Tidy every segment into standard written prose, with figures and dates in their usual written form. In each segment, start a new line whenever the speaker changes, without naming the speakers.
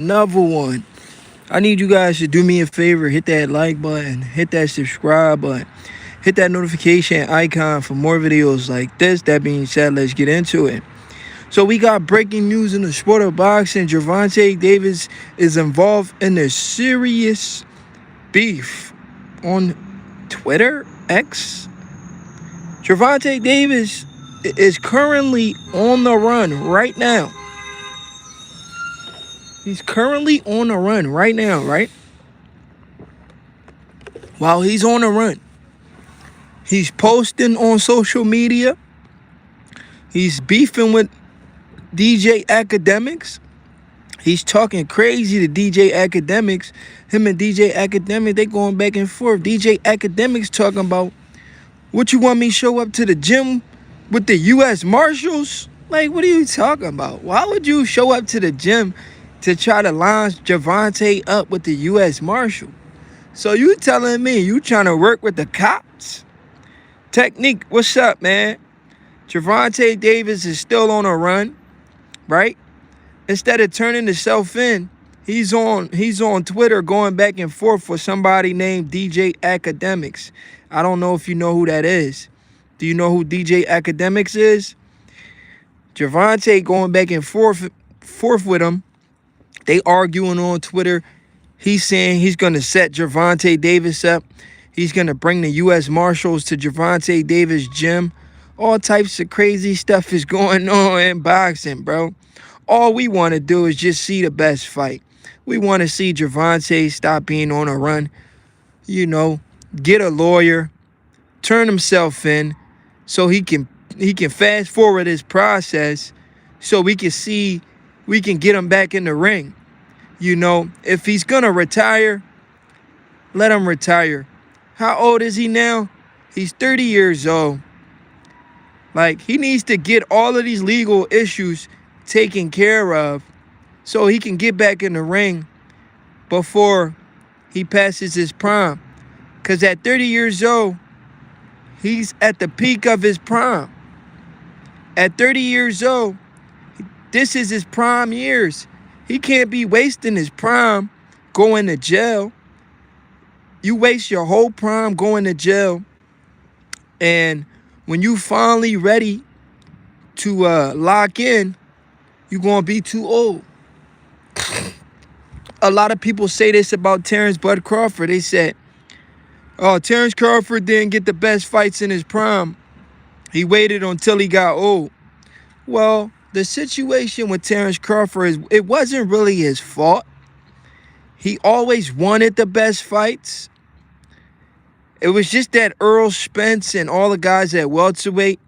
Another one. I need you guys to do me a favor. Hit that like button. Hit that subscribe button. Hit that notification icon for more videos like this. That being said, let's get into it. So we got breaking news in the sport of boxing. Gervonta Davis is involved in a serious beef on Twitter X. Gervonta Davis is currently on the run right now. He's currently on the run right now, right? While he's on the run, he's posting on social media. He's beefing with DJ Akademiks. He's talking crazy to DJ Akademiks. Him and DJ Akademiks, they going back and forth. DJ Akademiks talking about, what you want me to show up to the gym with the U.S. Marshals? Like, what are you talking about? Why would you show up to the gym to try to line Gervonta up with the U.S. Marshal? So you telling me you trying to work with the cops? Technique, what's up, man? Gervonta Davis is still on a run, right? Instead of turning himself in, he's on Twitter going back and forth with somebody named DJ Akademiks. I don't know if you know who that is. Do you know who DJ Akademiks is? Gervonta going back and forth with him. They arguing on Twitter. He's saying he's going to set Gervonta Davis up. He's going to bring the U.S. Marshals to Gervonta Davis' gym. All types of crazy stuff is going on in boxing, bro. All we want to do is just see the best fight. We want to see Gervonta stop being on a run. You know, get a lawyer, turn himself in so he can fast forward his process so we can get him back in the ring. You know, if he's going to retire, let him retire. How old is he now? He's 30 years old. Like, he needs to get all of these legal issues taken care of so he can get back in the ring before he passes his prime. Because at 30 years old, he's at the peak of his prime. At 30 years old, this is his prime years. He can't be wasting his prime going to jail. You waste your whole prime going to jail. And when you finally ready to lock in, you're going to be too old. A lot of people say this about Terrence Bud Crawford. They said, oh, Terrence Crawford didn't get the best fights in his prime. He waited until he got old. Well, the situation with Terrence Crawford it wasn't really his fault. He always wanted the best fights. It was just that Earl Spence and all the guys at welterweight,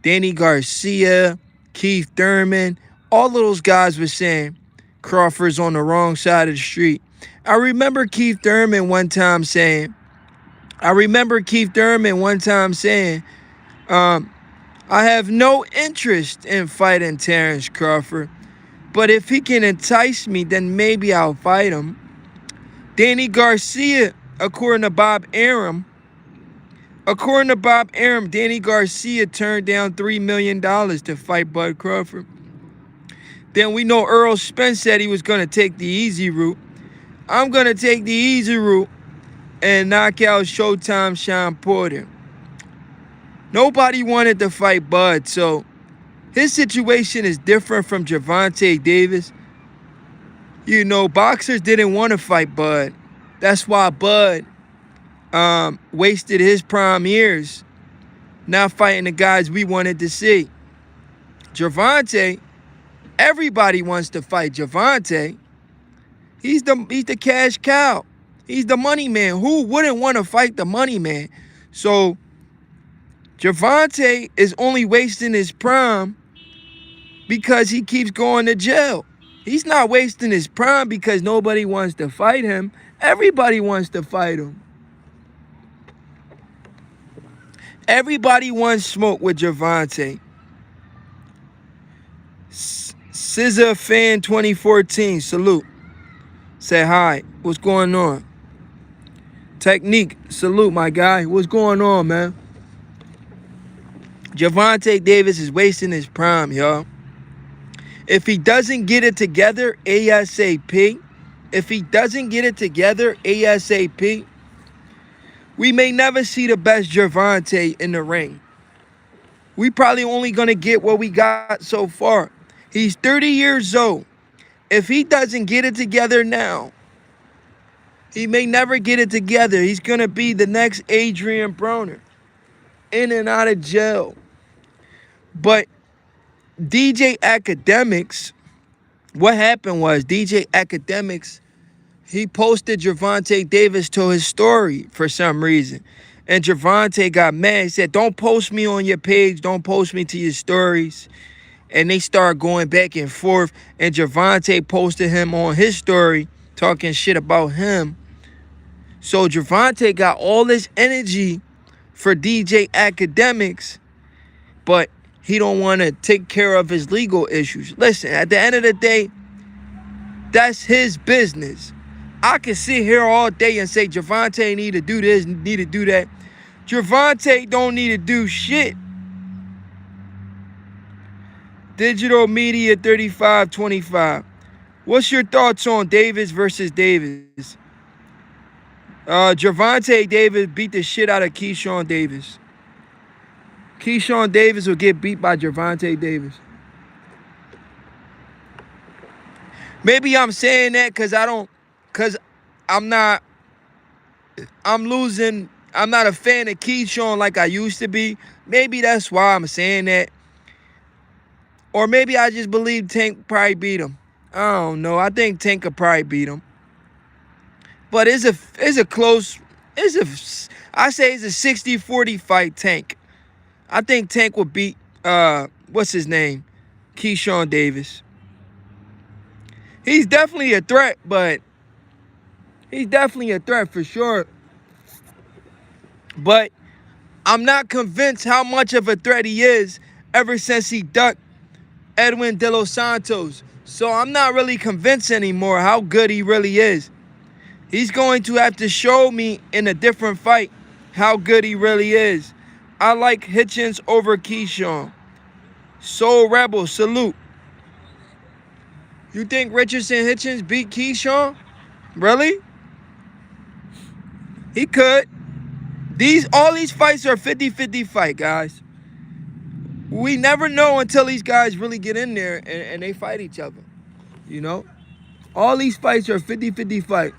Danny Garcia, Keith Thurman, all of those guys were saying Crawford's on the wrong side of the street. I remember Keith Thurman one time saying, I have no interest in fighting Terrence Crawford, but if he can entice me, then maybe I'll fight him. Danny Garcia, according to Bob Arum, Danny Garcia turned down $3 million to fight Bud Crawford. Then we know Earl Spence said he was going to take the easy route. I'm going to take the easy route and knock out Showtime Sean Porter. Nobody wanted to fight Bud, so his situation is different from Gervonta Davis. You know, boxers didn't want to fight Bud. That's why Bud wasted his prime years not fighting the guys we wanted to see. Gervonta, everybody wants to fight Gervonta. He's the cash cow. He's the money man. Who wouldn't want to fight the money man? So Gervonta is only wasting his prime because he keeps going to jail. He's not wasting his prime because nobody wants to fight him. Everybody wants to fight him. Everybody wants smoke with Gervonta. Scissor Fan 2014, salute. Say hi. What's going on? Technique, salute, my guy. What's going on, man? Gervonta Davis is wasting his prime, y'all. If he doesn't get it together ASAP, if he doesn't get it together ASAP, we may never see the best Gervonta in the ring. We probably only going to get what we got so far. He's 30 years old. If he doesn't get it together now, he may never get it together. He's going to be the next Adrian Broner, in and out of jail. But DJ Akademiks, what happened was DJ Akademiks, he posted Gervonta Davis to his story for some reason. And Gervonta got mad. He said, don't post me on your page. Don't post me to your stories. And they started going back and forth. And Gervonta posted him on his story, talking shit about him. So Gervonta got all this energy for DJ Akademiks, but he don't want to take care of his legal issues. Listen, at the end of the day, that's his business. I can sit here all day and say Gervonta need to do this, need to do that. Gervonta don't need to do shit. Digital Media 3525. What's your thoughts on Davis versus Davis? Gervonta Davis beat the shit out of Keyshawn Davis. Keyshawn Davis will get beat by Gervonta Davis. Maybe I'm saying that because I'm not a fan of Keyshawn like I used to be. Maybe that's why I'm saying that. Or maybe I just believe Tank probably beat him. I don't know. I think Tank could probably beat him. But I say it's a 60-40 fight, Tank. I think Tank will beat, what's his name? Keyshawn Davis. He's definitely a threat, but he's definitely a threat for sure. But I'm not convinced how much of a threat he is ever since he ducked Edwin De Los Santos. So I'm not really convinced anymore how good he really is. He's going to have to show me in a different fight how good he really is. I like Hitchens over Keyshawn. Soul Rebel, salute. You think Richardson Hitchens beat Keyshawn? Really? He could. All these fights are 50-50 fight, guys. We never know until these guys really get in there and they fight each other. You know? All these fights are 50-50 fight.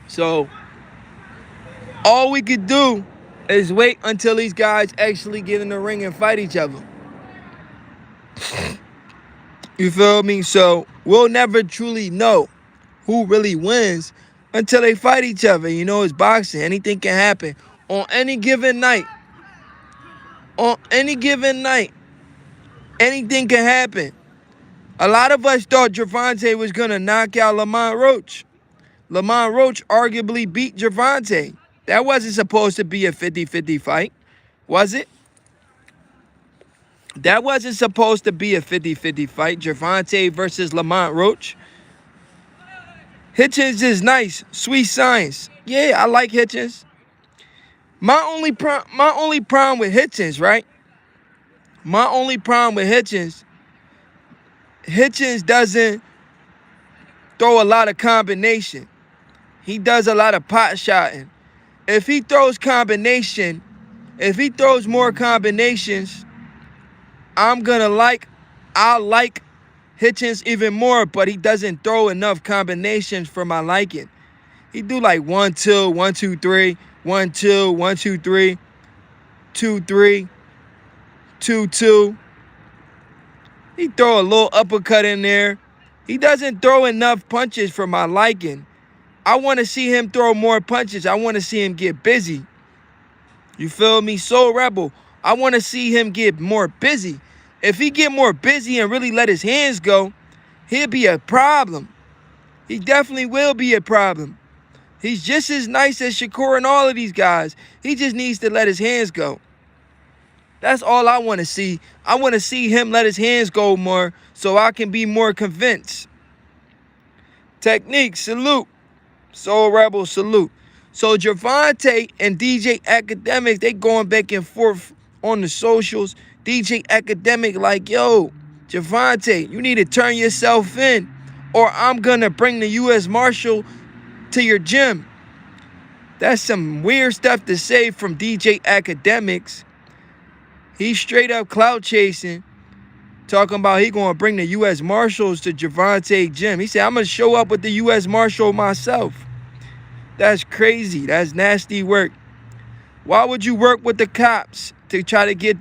So, all we could do is wait until these guys actually get in the ring and fight each other. You feel me? So, we'll never truly know who really wins until they fight each other. You know, it's boxing. Anything can happen. On any given night. On any given night. Anything can happen. A lot of us thought Gervonta was going to knock out Lamont Roach. Lamont Roach arguably beat Gervonta. That wasn't supposed to be a 50-50 fight, was it? That wasn't supposed to be a 50-50 fight, Gervonta versus Lamont Roach. Hitchens is nice, sweet science. Yeah, I like Hitchens. My only problem with Hitchens, right? My only problem with Hitchens doesn't throw a lot of combination. He does a lot of pot shotting. If he throws more combinations, I'll like Hitchens even more, but he doesn't throw enough combinations for my liking. He do like 1-2, 1-2-3, 1-2, 1-2-3, 2-3, 2-2. He throw a little uppercut in there. He doesn't throw enough punches for my liking. I want to see him throw more punches. I want to see him get busy. You feel me? Soul Rebel. I want to see him get more busy. If he get more busy and really let his hands go, he'll be a problem. He definitely will be a problem. He's just as nice as Shakur and all of these guys. He just needs to let his hands go. That's all I want to see. I want to see him let his hands go more so I can be more convinced. Technique, salute. Soul Rebel, salute. So Gervonta and DJ Akademiks, they going back and forth on the socials. DJ Akademiks like, yo, Gervonta, you need to turn yourself in, or I'm gonna bring the U.S. Marshal to your gym. That's some weird stuff to say from DJ Akademiks. He's straight up clout chasing, talking about he gonna bring the U.S. Marshals to Gervonta gym. He said, I'm gonna show up with the U.S. Marshal myself. That's crazy. That's nasty work. Why would you work with the cops to try to get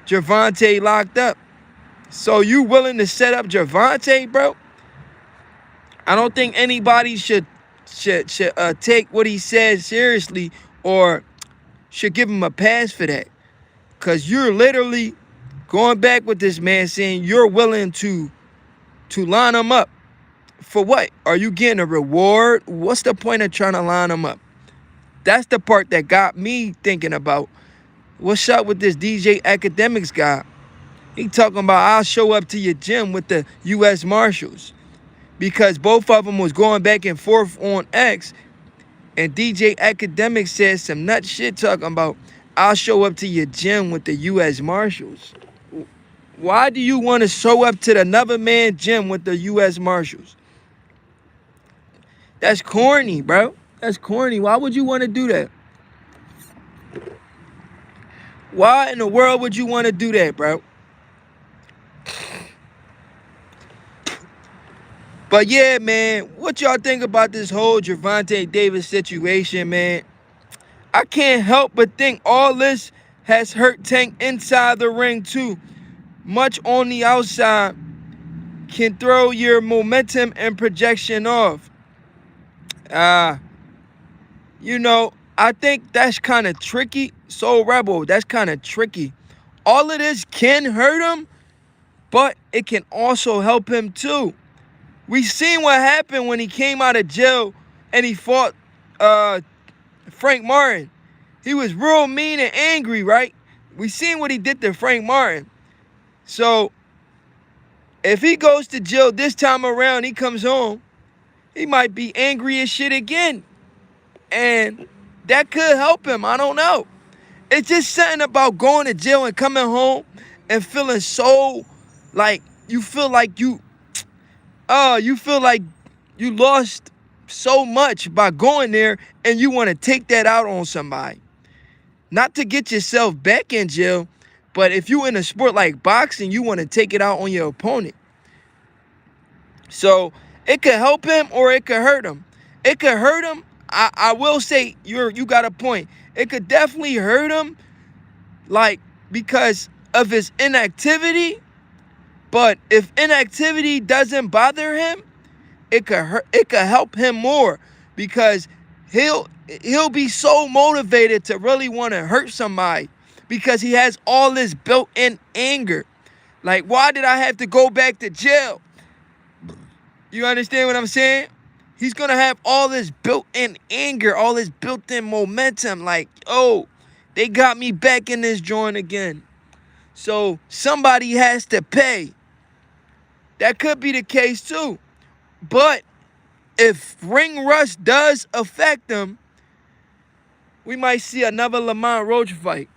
Gervonta locked up? So you willing to set up Gervonta, bro? I don't think anybody should take what he says seriously or should give him a pass for that. Because you're literally going back with this man saying you're willing to line him up. For what? Are you getting a reward? What's the point of trying to line him up? That's the part that got me thinking about what's up with this DJ Akademiks guy. He talking about I'll show up to your gym with the U.S. Marshals. Because both of them was going back and forth on X. And DJ Akademiks said some nut shit talking about I'll show up to your gym with the U.S. Marshals. Why do you want to show up to another man's gym with the U.S. Marshals? That's corny, bro. That's corny. Why would you want to do that? Why in the world would you want to do that, bro? But yeah, man, what y'all think about this whole Gervonta Davis situation, man? I can't help but think all this has hurt Tank inside the ring too. Much on the outside can throw your momentum and projection off. You know, I think that's kind of tricky. So Rebel, that's kind of tricky. All of this can hurt him, but it can also help him too. We seen what happened when he came out of jail and he fought Frank Martin. He was real mean and angry, right? We seen what he did to Frank Martin. So if he goes to jail this time around, he comes home, he might be angry as shit again. And that could help him. I don't know. It's just something about going to jail and coming home and feeling so like you feel like you lost so much by going there and you want to take that out on somebody. Not to get yourself back in jail, but if you in a sport like boxing, you want to take it out on your opponent. So it could help him or it could hurt him. It could hurt him. I will say you got a point. It could definitely hurt him, like because of his inactivity. But if inactivity doesn't bother him, it could help him more because he'll be so motivated to really want to hurt somebody because he has all this built-in anger. Like, why did I have to go back to jail? You understand what I'm saying? He's going to have all this built-in anger, all this built-in momentum. Like, oh, they got me back in this joint again. So somebody has to pay. That could be the case too. But if ring rust does affect him, we might see another Lamont Roach fight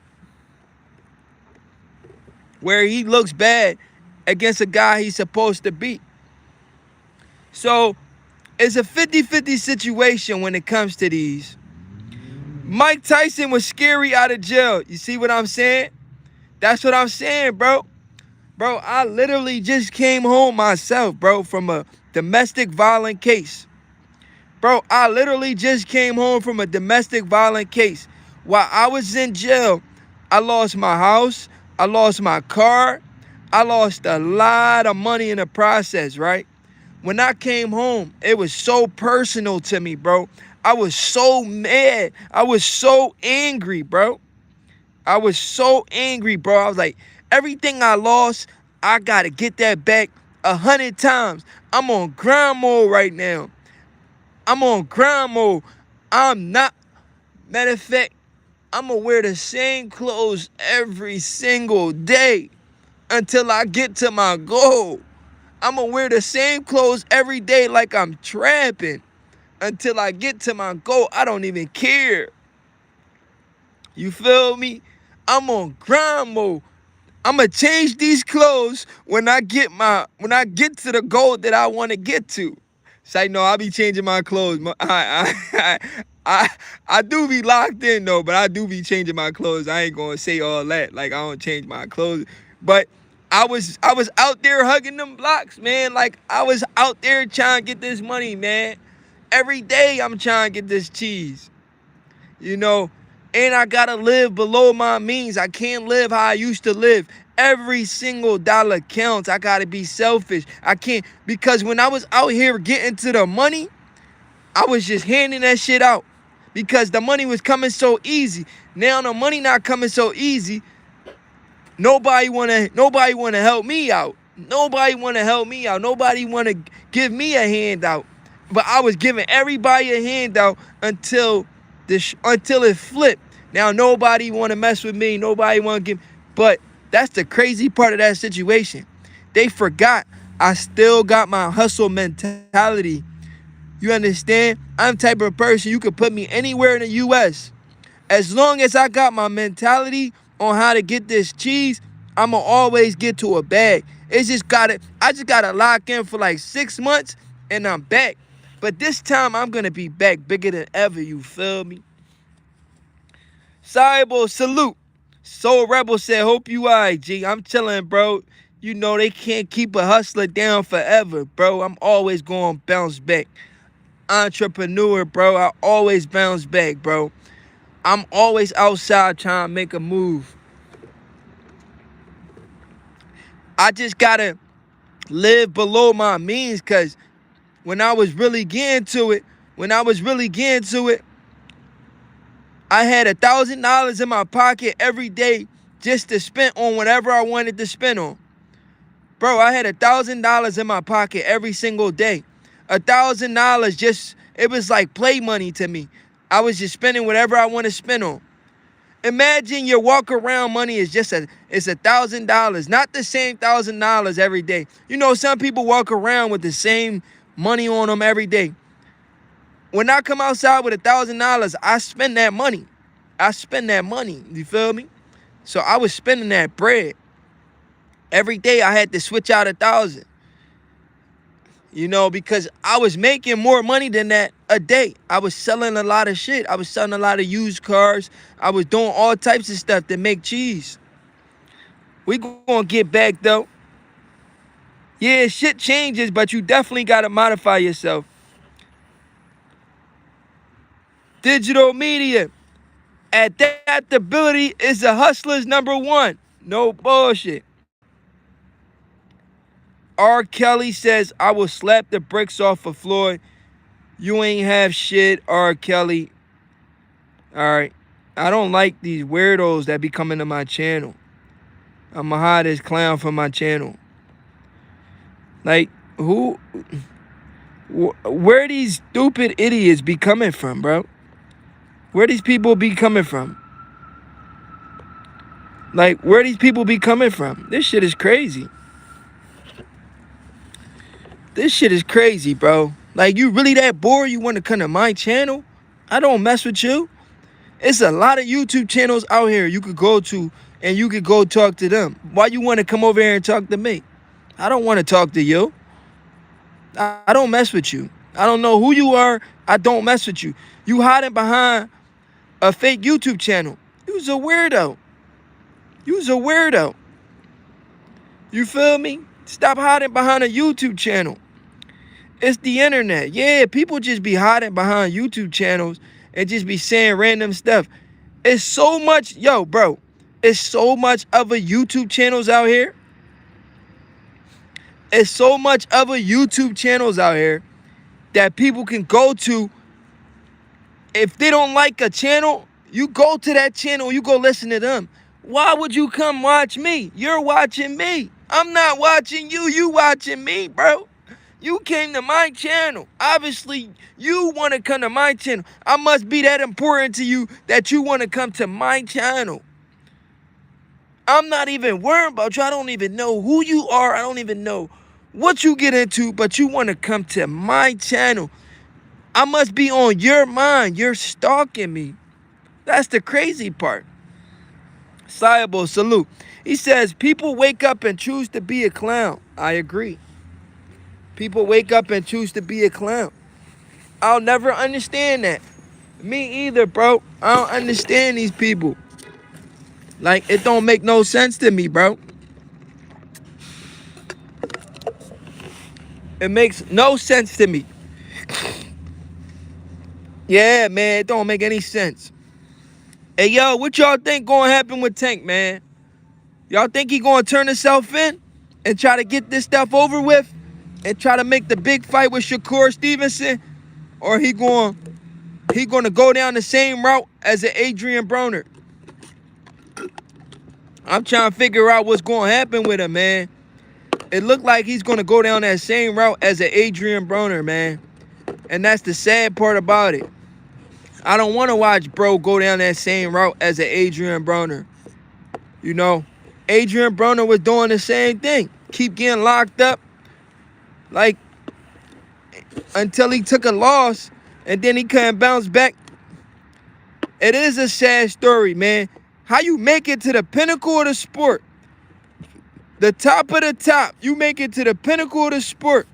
where he looks bad against a guy he's supposed to beat. So it's a 50-50 situation when it comes to these. Mike Tyson was scary out of jail. You see what I'm saying? That's what I'm saying, bro. Bro, I literally just came home myself, bro, from a domestic violent case. Bro, I literally just came home from a domestic violent case. While I was in jail, I lost my house. I lost my car. I lost a lot of money in the process, right? When I came home, it was so personal to me, bro. I was so mad. I was so angry, bro. I was so angry, bro. I was like, everything I lost, I got to get that back 100 times. I'm on grind mode right now. I'm on grind mode. I'm not, matter of fact, I'm going to wear the same clothes every single day until I get to my goal. I'm going to wear the same clothes every day like I'm trapping until I get to my goal. I don't even care. You feel me? I'm on grind mode. I'ma change these clothes when I get to the goal that I want to get to. It's like, no, I be changing my clothes. I, I do be locked in though, but I do be changing my clothes. I ain't gonna say all that. Like, I don't change my clothes, but I was out there hugging them blocks, man. Like, I was out there trying to get this money, man. Every day I'm trying to get this cheese, you know. And I gotta live below my means. I can't live how I used to live. Every single dollar counts. I gotta be selfish. I can't, because when I was out here getting to the money, I was just handing that shit out because the money was coming so easy. Now the money not coming so easy. Nobody wanna help me out. Nobody wanna help me out. Nobody wanna give me a handout. But I was giving everybody a handout until it flipped. Now nobody wanna mess with me. Nobody wanna give. But that's the crazy part of that situation. They forgot I still got my hustle mentality. You understand? I'm the type of person you could put me anywhere in the U.S. As long as I got my mentality on how to get this cheese, I'ma always get to a bag. I just gotta lock in for like 6 months and I'm back. But this time I'm gonna be back bigger than ever, you feel me? Cybo, salute. Soul Rebel said, hope you alright, G. I'm chilling, bro. You know they can't keep a hustler down forever, bro. I'm always gonna bounce back. Entrepreneur, bro. I always bounce back, bro. I'm always outside trying to make a move. I just gotta live below my means, because when I was really getting to it, I had $1,000 in my pocket every day just to spend on whatever I wanted to spend on. Bro, I had $1,000 in my pocket every single day. $1,000 just, it was like play money to me. I was just spending whatever I want to spend on. Imagine your walk around money is just it's $1,000, not the same $1,000 every day. You know, some people walk around with the same money on them every day. When I come outside with $1,000, I spend that money. You feel me? So I was spending that bread. Every day I had to switch out 1,000. You know, because I was making more money than that a day. I was selling a lot of shit. I was selling a lot of used cars. I was doing all types of stuff to make cheese. We gonna get back though. Yeah, shit changes, but you definitely gotta modify yourself. Digital media. Adaptability is a hustler's #1. No bullshit. R. Kelly says, I will slap the bricks off of Floyd. You ain't have shit, R. Kelly. Alright. I don't like these weirdos that be coming to my channel. I'ma hide this clown from my channel. Like, where these stupid idiots be coming from, bro? Where these people be coming from? Like, where these people be coming from? This shit is crazy. This shit is crazy, bro. Like, you really that bored you want to come to my channel? I don't mess with you. It's a lot of YouTube channels out here you could go to and you could go talk to them. Why you want to come over here and talk to me? I don't want to talk to you. I don't mess with you. I don't know who you are. I don't mess with you. You hiding behind a fake YouTube channel. You's a weirdo. You feel me? Stop hiding behind a YouTube channel. It's the internet. Yeah, people just be hiding behind YouTube channels and just be saying random stuff. It's so much, bro. It's so much other YouTube channels out here. It's so much other YouTube channels out here that people can go to. If they don't like a channel, you go to that channel, you go listen to them. Why would you come watch me? You're watching me. I'm not watching you. You watching me, bro. You came to my channel. Obviously, you want to come to my channel. I must be that important to you that you want to come to my channel. I'm not even worried about you. I don't even know who you are. I don't even know what you get into, but you want to come to my channel. I must be on your mind. You're stalking me. That's the crazy part. Sayable, salute. He says, people wake up and choose to be a clown. I agree. People wake up and choose to be a clown. I'll never understand that. Me either, bro. I don't understand these people. Like, it don't make no sense to me, bro. It makes no sense to me. Yeah, man, it don't make any sense. Hey, yo, what y'all think gonna happen with Tank, man? Y'all think he gonna turn himself in and try to get this stuff over with and try to make the big fight with Shakur Stevenson? Or he gonna go down the same route as an Adrian Broner? I'm trying to figure out what's gonna happen with him, man. It looked like he's gonna go down that same route as an Adrian Broner, man. And that's the sad part about it. I don't want to watch bro go down that same route as an Adrian Broner. You know, Adrian Broner was doing the same thing. Keep getting locked up, like, until he took a loss, and then he couldn't bounce back. It is a sad story, man. How you make it to the pinnacle of the sport, the top of the top, you make it to the pinnacle of the sport,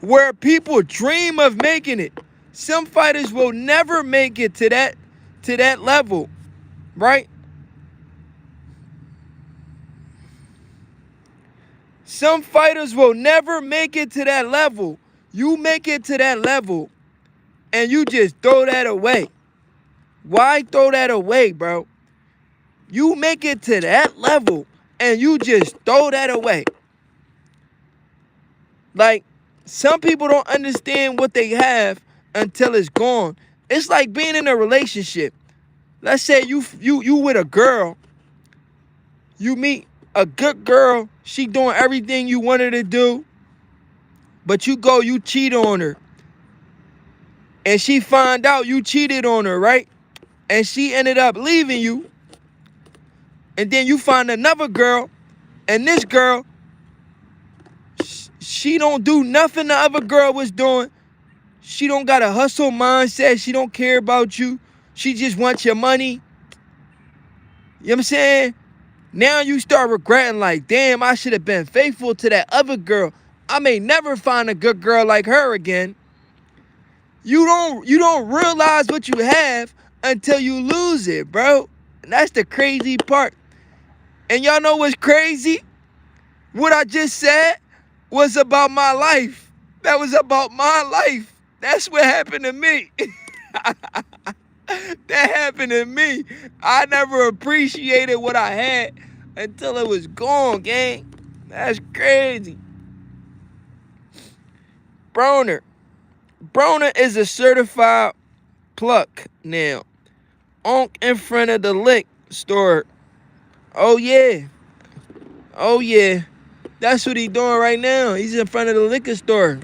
where people dream of making it. Some fighters will never make it to that level, right? Some fighters will never make it to that level. You make it to that level, and you just throw that away. Why throw that away, bro? You make it to that level, and you just throw that away. Like, some people don't understand what they have until it's gone. It's like being in a relationship. Let's say you with a girl. You meet a good girl. She doing everything you want her to do. But you cheat on her. And she find out you cheated on her, right? And she ended up leaving you. And then you find another girl. And this girl, she don't do nothing the other girl was doing. She don't got a hustle mindset. She don't care about you. She just wants your money. You know what I'm saying? Now you start regretting, like, damn, I should have been faithful to that other girl. I may never find a good girl like her again. You don't realize what you have until you lose it, bro. And that's the crazy part. And y'all know what's crazy? What I just said was about my life. That was about my life. That's what happened to me. That happened to me. I never appreciated what I had until it was gone, gang. That's crazy. Broner is a certified pluck now. Onk in front of the lick store. Oh yeah. That's what he doing right now. He's in front of the liquor store.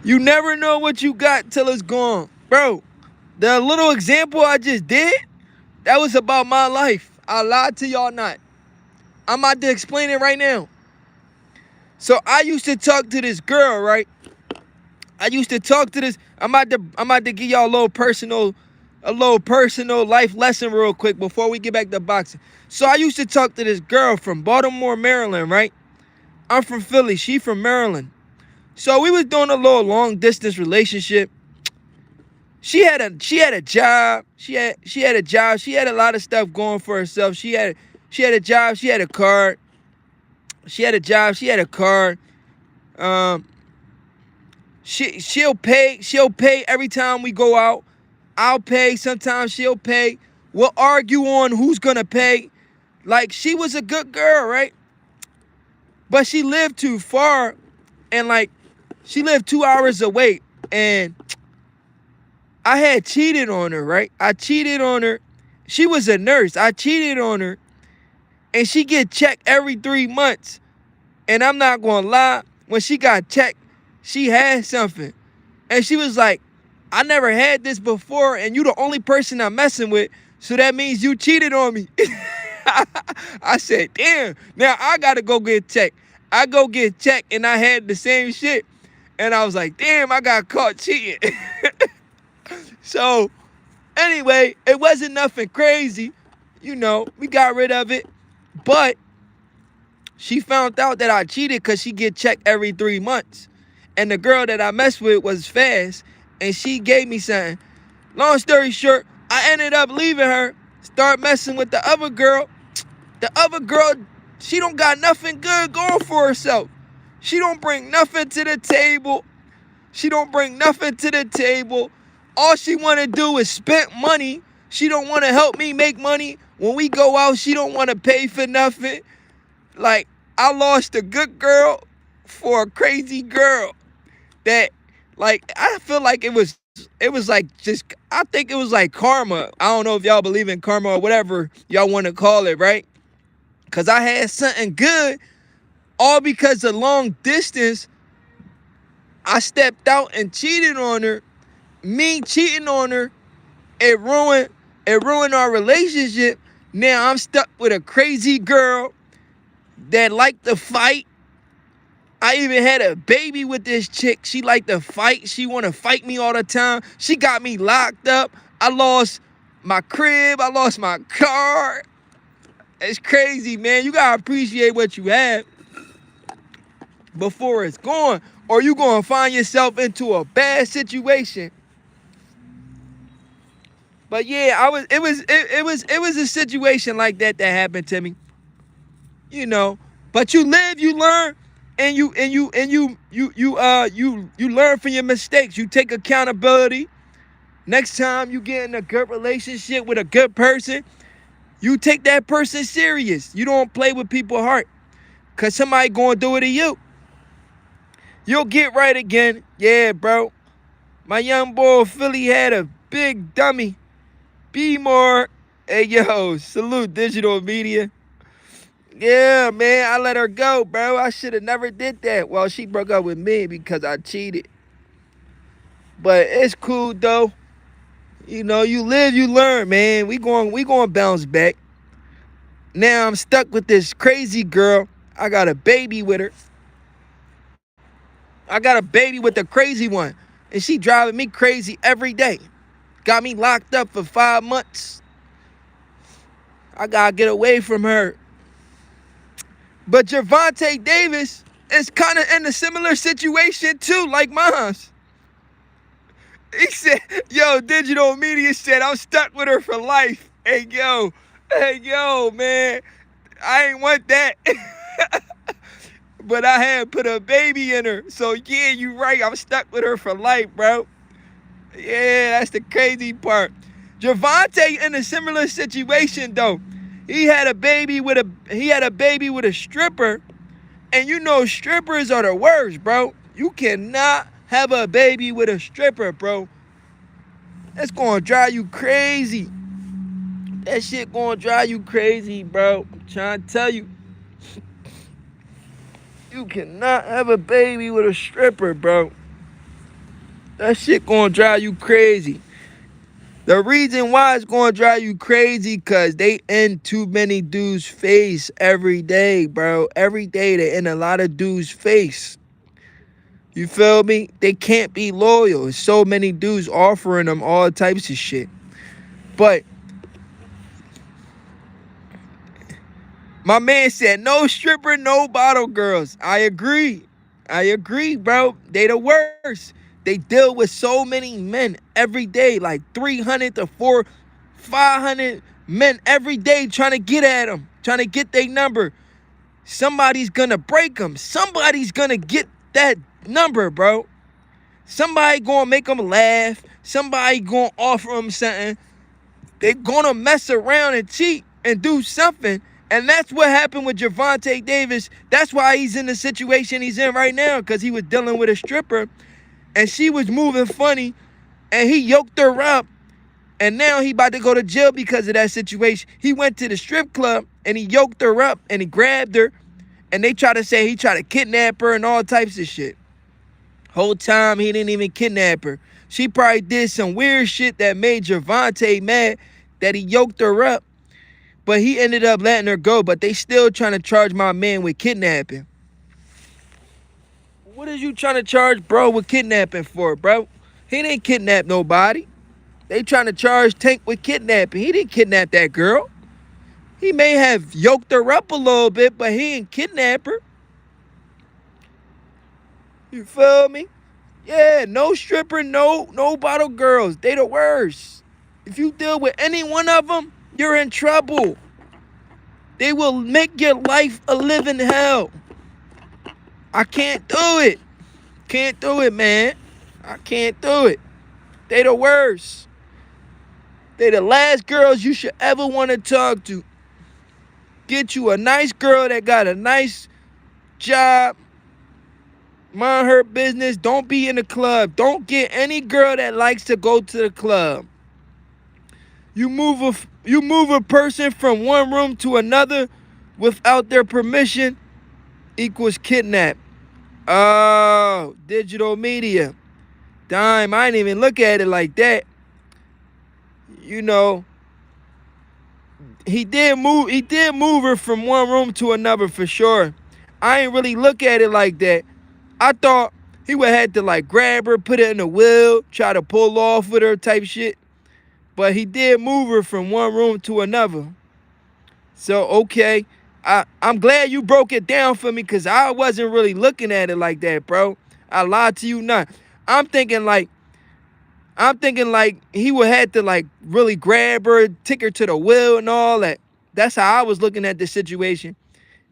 You never know what you got till it's gone. Bro, the little example I just did, that was about my life. I lied to y'all not. I'm about to explain it right now. So I used to talk to this girl, right? I'm about to give y'all a little personal life lesson real quick before we get back to boxing. So I used to talk to this girl from Baltimore, Maryland, right? I'm from Philly. She from Maryland. So we was doing a little long distance relationship. She had a job. She had a job. She had a lot of stuff going for herself. She had a job. She had a car. She had a job. She had a car. She'll pay every time we go out. I'll pay. Sometimes she'll pay. We'll argue on who's gonna pay. Like, she was a good girl, right? But she lived too far, and like, she lived 2 hours away, and I had cheated on her, right? I cheated on her. She was a nurse. I cheated on her, and she get checked every 3 months. And I'm not gonna lie, when she got checked, she had something. And she was like, I never had this before, and you the only person I'm messing with, so that means you cheated on me. I said, damn, now I gotta go get checked. I go get checked, and I had the same shit. And I was like, damn, I got caught cheating. So Anyway, it wasn't nothing crazy. You know, we got rid of it. But she found out that I cheated because she get checked every 3 months. And the girl that I messed with was fast, and she gave me something. Long story short, I ended up leaving her, start messing with the other girl. The other girl, she don't got nothing good going for herself. She don't bring nothing to the table. She don't bring nothing to the table. All she want to do is spend money. She don't want to help me make money. When we go out, she don't want to pay for nothing. Like, I lost a good girl for a crazy girl that, like, I feel like it was like just, I think it was like karma. I don't know if y'all believe in karma or whatever y'all want to call it, right? Because I had something good, all because of long distance. I stepped out and cheated on her. Me cheating on her, it ruined our relationship. Now I'm stuck with a crazy girl that liked to fight. I even had a baby with this chick. She liked to fight. She want to fight me all the time. She got me locked up. I lost my crib. I lost my car. It's crazy, man. You got to appreciate what you have before it's gone, or you going to find yourself into a bad situation. But yeah, it was a situation like that happened to me. You know, but you live, you learn, and you learn from your mistakes. You take accountability. Next time you get in a good relationship with a good person, you take that person serious. You don't play with people's heart, cause somebody gonna do it to you. You'll get right again. Yeah, bro. My young boy Philly had a big dummy. Be more. Hey, yo, salute digital media. Yeah, man, I let her go, bro. I should have never did that. Well, she broke up with me because I cheated. But it's cool, though. You know, you live, you learn, man. We going bounce back. Now I'm stuck with this crazy girl. I got a baby with her. I got a baby with the crazy one. And she driving me crazy every day. Got me locked up for 5 months. I gotta get away from her. But Gervonta Davis is kind of in a similar situation too, like mine. He said, yo, digital media said, I'm stuck with her for life. Hey, yo, man, I ain't want that. But I had put a baby in her. So yeah, you right, I'm stuck with her for life, bro. Yeah, that's the crazy part. Gervonta in a similar situation though. He had a baby with a stripper, and you know strippers are the worst, bro. You cannot have a baby with a stripper, bro. That's gonna drive you crazy. That shit gonna drive you crazy, bro. I'm trying to tell you. You cannot have a baby with a stripper, bro. That shit gonna drive you crazy. The reason why it's gonna drive you crazy, cause they in too many dudes' face every day, bro. Every day they in a lot of dudes' face. You feel me? They can't be loyal. There's so many dudes offering them all types of shit. But my man said, no stripper, no bottle girls. I agree, bro. They the worst. They deal with so many men every day, like 300 to 500 men every day trying to get at them, trying to get their number. Somebody's gonna break them. Somebody's gonna get that number, bro. Somebody gonna make them laugh. Somebody gonna offer them something. They gonna mess around and cheat and do something. And that's what happened with Gervonta Davis. That's why he's in the situation he's in right now, because he was dealing with a stripper. And she was moving funny, and he yoked her up, and now he about to go to jail because of that situation. He went to the strip club, and he yoked her up, and he grabbed her, and they try to say he tried to kidnap her and all types of shit. Whole time, he didn't even kidnap her. She probably did some weird shit that made Gervonta mad that he yoked her up, but he ended up letting her go, but they still trying to charge my man with kidnapping. What is you trying to charge bro with kidnapping for, bro? He didn't kidnap nobody. They trying to charge Tank with kidnapping. He didn't kidnap that girl. He may have yoked her up a little bit, but he didn't kidnap her. You feel me? Yeah, no stripper, no bottle girls. They the worst. If you deal with any one of them, you're in trouble. They will make your life a living hell. I can't do it. Can't do it, man. I can't do it. They the worst. They the last girls you should ever want to talk to. Get you a nice girl that got a nice job. Mind her business. Don't be in the club. Don't get any girl that likes to go to the club. You move a person from one room to another without their permission equals kidnap. Oh, digital media. Dime, I didn't even look at it like that. You know, he did move her from one room to another for sure. I ain't really look at it like that. I thought he would have to like grab her, put her in the wheel, try to pull off with her type shit. But he did move her from one room to another. So, okay. I'm glad you broke it down for me because I wasn't really looking at it like that, bro. I lied to you not. I'm thinking like he would have to like really grab her, take her to the wheel and all that. That's how I was looking at the situation.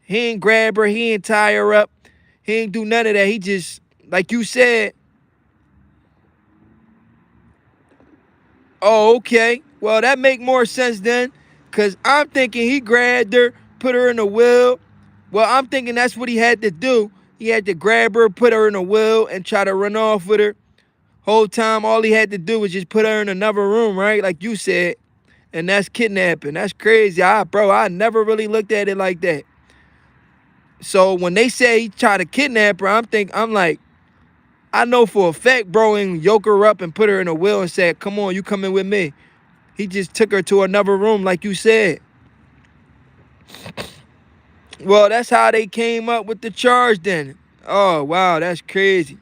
He ain't grab her, he ain't tie her up. He ain't do none of that. He just, like you said, oh, okay. Well, that make more sense then. Because I'm thinking he grabbed her, put her in the wheel. Well, I'm thinking that's what he had to do. He had to grab her, put her in the wheel, and try to run off with her. Whole time, all he had to do was just put her in another room, right? Like you said. And that's kidnapping. That's crazy. I never really looked at it like that. So when they say he tried to kidnap her, I'm like, I know for a fact, bro, and yoke her up and put her in a wheel and said, come on, you coming with me. He just took her to another room, like you said. Well, that's how they came up with the charge then. Oh, wow, that's crazy.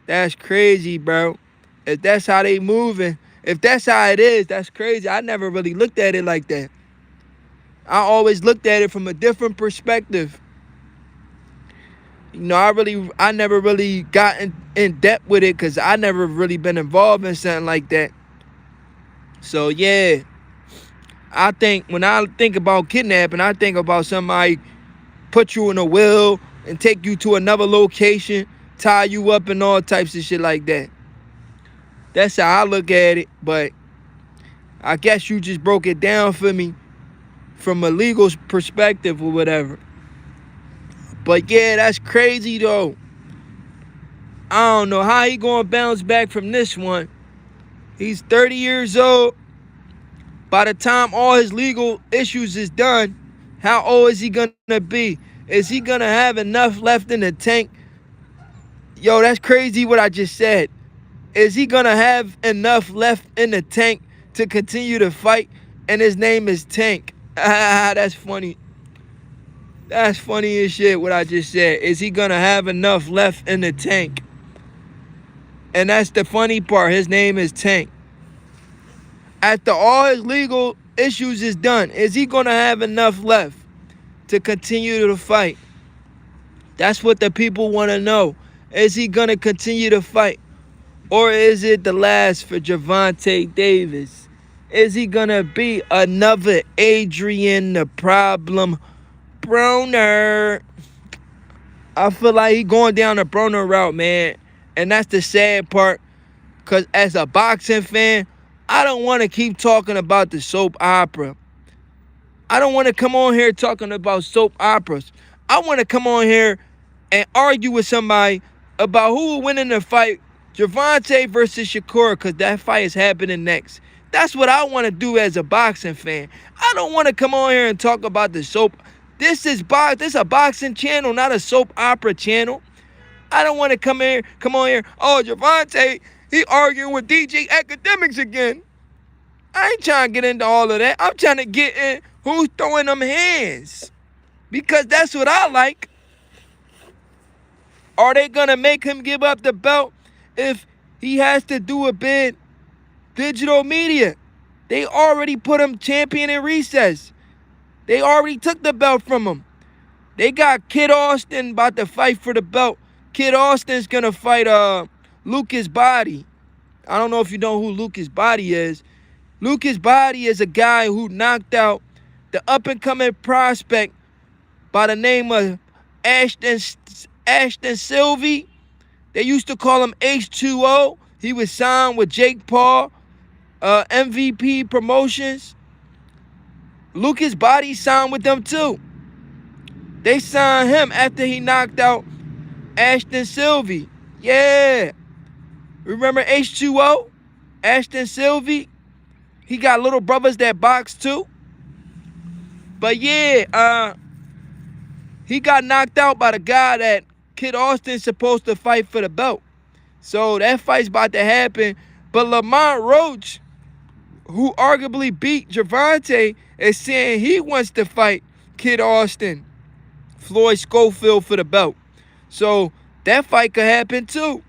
That's crazy, bro. If that's how they moving, if that's how it is, that's crazy. I never really looked at it like that. I always looked at it from a different perspective. You know, I never really got in depth with it because I never really been involved in something like that. So, yeah. I think when I think about kidnapping, I think about somebody put you in a wheel and take you to another location, tie you up and all types of shit like that. That's how I look at it, but I guess you just broke it down for me from a legal perspective or whatever. But yeah, that's crazy though. I don't know how he gonna bounce back from this one. He's 30 years old. By the time all his legal issues is done, how old is he gonna be? Is he gonna have enough left in the tank? Yo, that's crazy what I just said. Is he gonna have enough left in the tank to continue to fight? And his name is Tank. That's funny. That's funny as shit what I just said. Is he gonna have enough left in the tank? And that's the funny part. His name is Tank. After all his legal issues is done, is he gonna have enough left to continue to fight? That's what the people want to know. Is he gonna continue to fight? Or is it the last for Gervonta Davis? Is he gonna be another Adrian the Problem Broner? I feel like he going down the Broner route, man. And that's the sad part. Because as a boxing fan, I don't want to keep talking about the soap opera. I don't want to come on here talking about soap operas. I want to come on here and argue with somebody about who will win in the fight, Gervonta versus Shakur, because that fight is happening next. That's what I want to do as a boxing fan. I don't want to come on here and talk about the soap. This is a boxing channel, not a soap opera channel. I don't want to come on here. Oh, Gervonta, he arguing with DJ Akademiks again. I ain't trying to get into all of that. I'm trying to get in who's throwing them hands. Because that's what I like. Are they going to make him give up the belt if he has to do a bid Digital media, they already put him champion in recess. They already took the belt from him. They got Kid Austin about to fight for the belt. Kid Austin's gonna fight Lucas Body. I don't know if you know who Lucas Body is. Lucas Body is a guy who knocked out the up-and-coming prospect by the name of Ashton Sylvie. They used to call him H2O. He was signed with Jake Paul, MVP Promotions. Lucas Body signed with them too. They signed him after he knocked out Ashton Sylvie. Yeah. Remember H2O? Ashton Sylvie? He got little brothers that box too. But yeah, he got knocked out by the guy that Kid Austin's supposed to fight for the belt. So that fight's about to happen. But Lamont Roach, who arguably beat Gervonta, is saying he wants to fight Kid Austin, Floyd Schofield, for the belt. So that fight could happen too.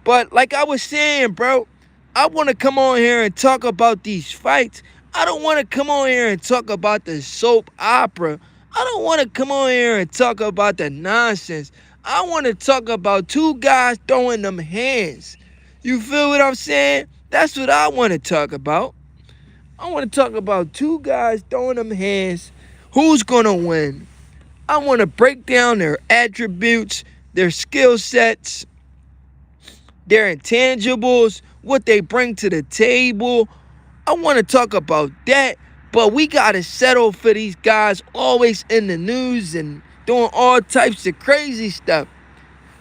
But like I was saying, bro, I want to come on here and talk about these fights. I don't want to come on here and talk about the soap opera. I don't want to come on here and talk about the nonsense. I want to talk about two guys throwing them hands. You feel what I'm saying? That's what I want to talk about. I want to talk about two guys throwing them hands. Who's going to win? I want to break down their attributes, their skill sets, their intangibles, what they bring to the table. I want to talk about that, but we got to settle for these guys always in the news and doing all types of crazy stuff.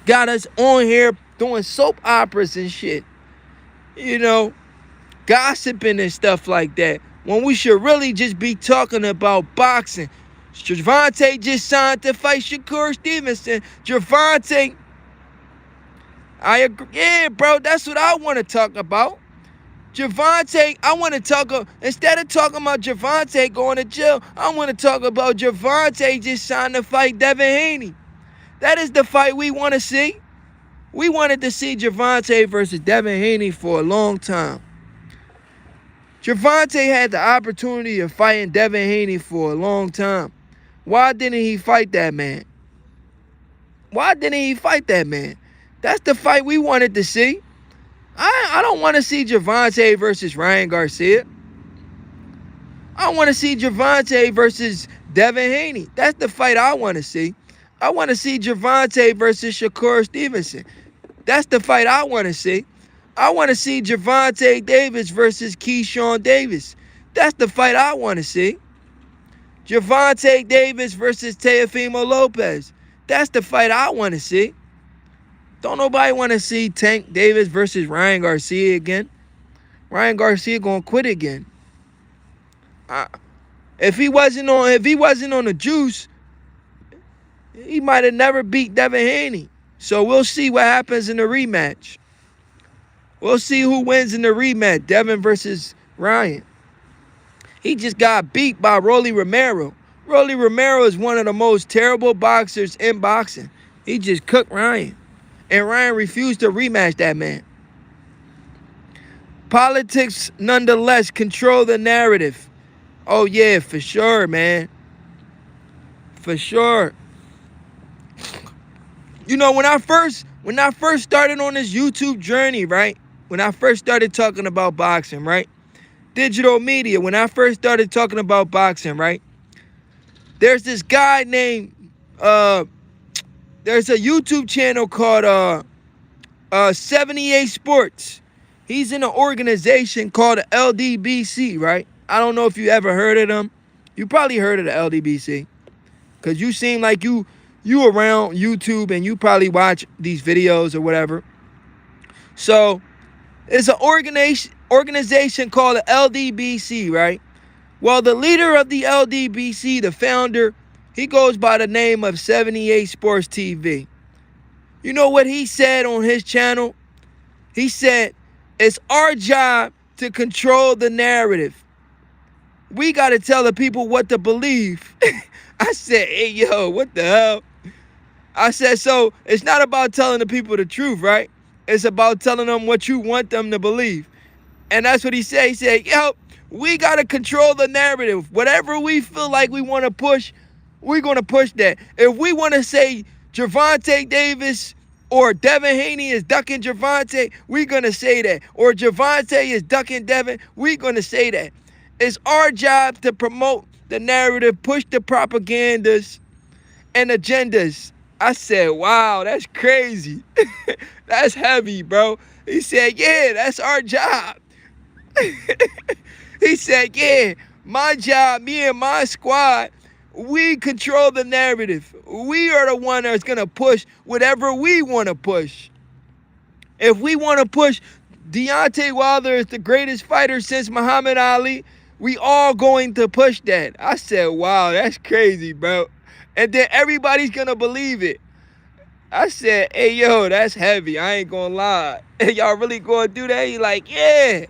Got us on here doing soap operas and shit. You know, gossiping and stuff like that, when we should really just be talking about boxing. Gervonta just signed to fight Shakur Stevenson. Gervonta, I agree. Yeah, bro, that's what I want to talk about. Gervonta, I want to talk, instead of talking about Gervonta going to jail, I want to talk about Gervonta just signed to fight Devin Haney. That is the fight we want to see. We wanted to see Gervonta versus Devin Haney for a long time. Gervonta had the opportunity of fighting Devin Haney for a long time. Why didn't he fight that man? Why didn't he fight that man? That's the fight we wanted to see. I don't want to see Gervonta versus Ryan Garcia. I want to see Gervonta versus Devin Haney. That's the fight I want to see. I want to see Gervonta versus Shakur Stevenson. That's the fight I want to see. I want to see Gervonta Davis versus Keyshawn Davis. That's the fight I want to see. Gervonta Davis versus Teofimo Lopez. That's the fight I want to see. Don't nobody want to see Tank Davis versus Ryan Garcia again. Ryan Garcia gonna quit again. If he wasn't on the juice, he might have never beat Devin Haney. So we'll see what happens in the rematch. We'll see who wins in the rematch. Devin versus Ryan. He just got beat by Rolly Romero. Rolly Romero is one of the most terrible boxers in boxing. He just cooked Ryan. And Ryan refused to rematch that man. Politics, nonetheless, control the narrative. Oh, yeah, for sure, man. For sure. You know, when I first started on this YouTube journey, right? When I first started talking about boxing, right? Digital media, when I first started talking about boxing, right? There's this guy named, there's a YouTube channel called 78 Sports. He's in an organization called the LDBC, right? I don't know if you ever heard of them. You probably heard of the LDBC. Because you seem like you around YouTube and you probably watch these videos or whatever. So, it's an organization called the LDBC, right? Well, the leader of the LDBC, the founder, he goes by the name of 78 Sports TV. You know what he said on his channel? He said, it's our job to control the narrative. We got to tell the people what to believe. I said, hey, yo, what the hell? I said, so it's not about telling the people the truth, right? It's about telling them what you want them to believe. And that's what he said. He said, yo, we got to control the narrative. Whatever we feel like we want to push, we're going to push that. If we want to say Gervonta Davis or Devin Haney is ducking Gervonta, we're going to say that. Or Gervonta is ducking Devin, we're going to say that. It's our job to promote the narrative, push the propagandas and agendas. I said, wow, that's crazy. That's heavy, bro. He said, yeah, that's our job. He said, yeah, my job, me and my squad, we control the narrative. We are the one that's going to push whatever we want to push. If we want to push Deontay Wilder is the greatest fighter since Muhammad Ali, we all going to push that. I said, wow, that's crazy, bro. And then everybody's going to believe it. I said, hey, yo, that's heavy. I ain't going to lie. Y'all really going to do that? He like, yeah.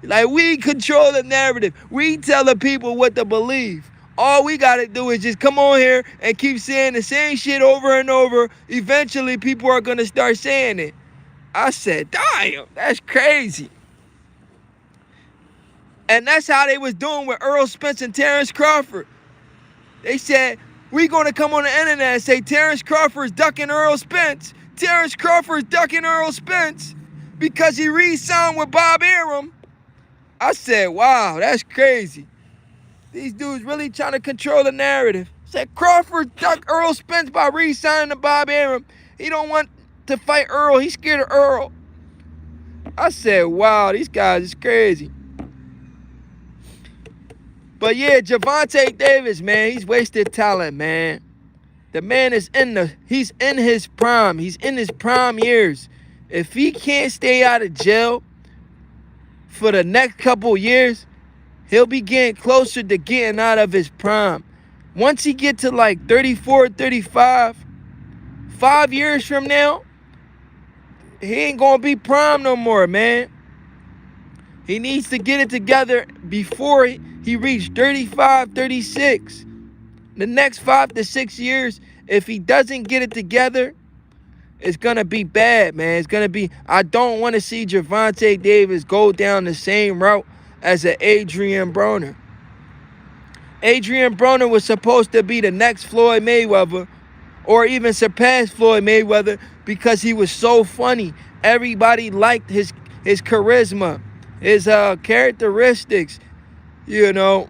Like, we control the narrative. We tell the people what to believe. All we got to do is just come on here and keep saying the same shit over and over. Eventually, people are going to start saying it. I said, damn, that's crazy. And that's how they was doing with Errol Spence and Terrence Crawford. They said, we going to come on the internet and say Terrence Crawford is ducking Errol Spence. Terrence Crawford is ducking Errol Spence because he re-signed with Bob Arum. I said, wow, that's crazy. These dudes really trying to control the narrative. Said Crawford ducked Errol Spence by re-signing to Bob Arum. He don't want to fight Earl. He's scared of Earl. I said, wow, these guys is crazy. But yeah, Gervonta Davis, man, he's wasted talent, man. The man is he's in his prime. He's in his prime years. If he can't stay out of jail for the next couple years, he'll be getting closer to getting out of his prime. Once he get to like 34, 35, 5 years from now, he ain't gonna be prime no more, man. He needs to get it together before he reached 35, 36. The next 5 to 6 years, if he doesn't get it together, it's going to be bad, man. It's going to be, I don't want to see Gervonta Davis go down the same route as an Adrian Broner. Adrian Broner was supposed to be the next Floyd Mayweather or even surpass Floyd Mayweather because he was so funny. Everybody liked his charisma, his characteristics, you know.